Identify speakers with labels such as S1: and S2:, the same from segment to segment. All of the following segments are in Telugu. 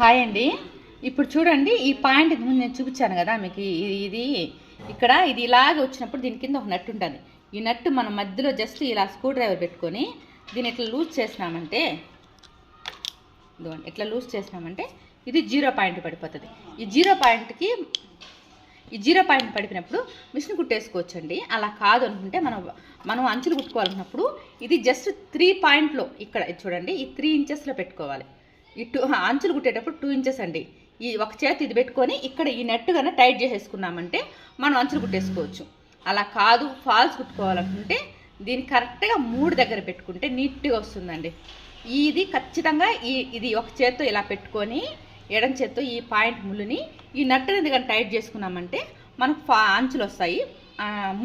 S1: హాయ్ అండి. ఇప్పుడు చూడండి, ఈ పాయింట్ ముందు నేను చూపించాను కదా మీకు. ఇది ఇక్కడ ఇది ఇలాగ వచ్చినప్పుడు దీని కింద ఒక నట్టు ఉంటుంది. ఈ నట్టు మనం మధ్యలో జస్ట్ ఇలా స్క్రూ డ్రైవర్ పెట్టుకొని దీన్ని ఇట్లా లూజ్ చేసినామంటే, ఇట్లా లూజ్ చేసినామంటే ఇది 0 పాయింట్ పడిపోతుంది. ఈ 0 పాయింట్ పడిపోయినప్పుడు మిషన్ కుట్టేసుకోవచ్చండి. అలా కాదు అనుకుంటే మనం అంచులు కుట్టుకోవాలన్నప్పుడు ఇది జస్ట్ 3 పాయింట్లో ఇక్కడ చూడండి, ఈ 3 ఇంచెస్లో పెట్టుకోవాలి. ఈ అంచులు కుట్టేటప్పుడు 2 ఇంచెస్ అండి. ఈ ఒక చేతి ఇది పెట్టుకొని ఇక్కడ ఈ నెట్ కన్నా టైట్ చేసేసుకున్నామంటే మనం అంచులు కుట్టేసుకోవచ్చు. అలా కాదు ఫాల్స్ కుట్టుకోవాలనుకుంటే దీన్ని కరెక్ట్గా 3 దగ్గర పెట్టుకుంటే నీట్గా వస్తుందండి. ఇది ఖచ్చితంగా ఇది ఒక చేత్తో ఇలా పెట్టుకొని ఎడం చేత్తో ఈ పాయింట్ ముళ్ళుని ఈ నట్టు అనేది కానీ టైట్ చేసుకున్నామంటే మనకు అంచులు వస్తాయి.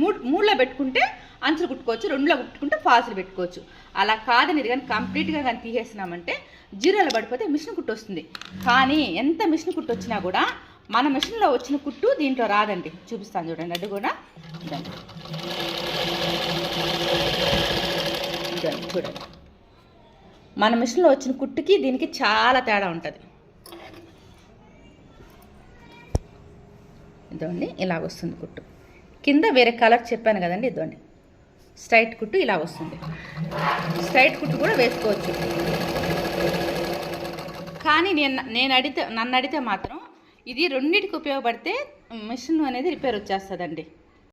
S1: 3లో పెట్టుకుంటే అంచులు కుట్టుకోవచ్చు, 2లో కుట్టుకుంటే ఫాల్స్లు పెట్టుకోవచ్చు. అలా కాదని ఇది కానీ కంప్లీట్గా కానీ తీసేసినామంటే 0లో పడిపోతే మిషన్ కుట్టు వస్తుంది. కానీ ఎంత మిషన్ కుట్టు వచ్చినా కూడా మన మిషన్లో వచ్చిన కుట్టు దీంట్లో రాదండి. చూపిస్తాను చూడండి, అది కూడా చూడండి. మన మిషన్లో వచ్చిన కుట్టుకి దీనికి చాలా తేడా ఉంటుంది. ఇదండి ఇలాగ వస్తుంది కుట్టు. కింద వేరే కలర్ చెప్పాను కదండి, ఇదండి స్ట్రైట్ కుట్టు ఇలా వస్తుంది. స్ట్రైట్ కుట్టు కూడా వేసుకోవచ్చు. కానీ నన్ను అడిగితే మాత్రం ఇది రెండింటికి ఉపయోగపడితే మిషన్ అనేది రిపేర్ వచ్చేస్తుందండి.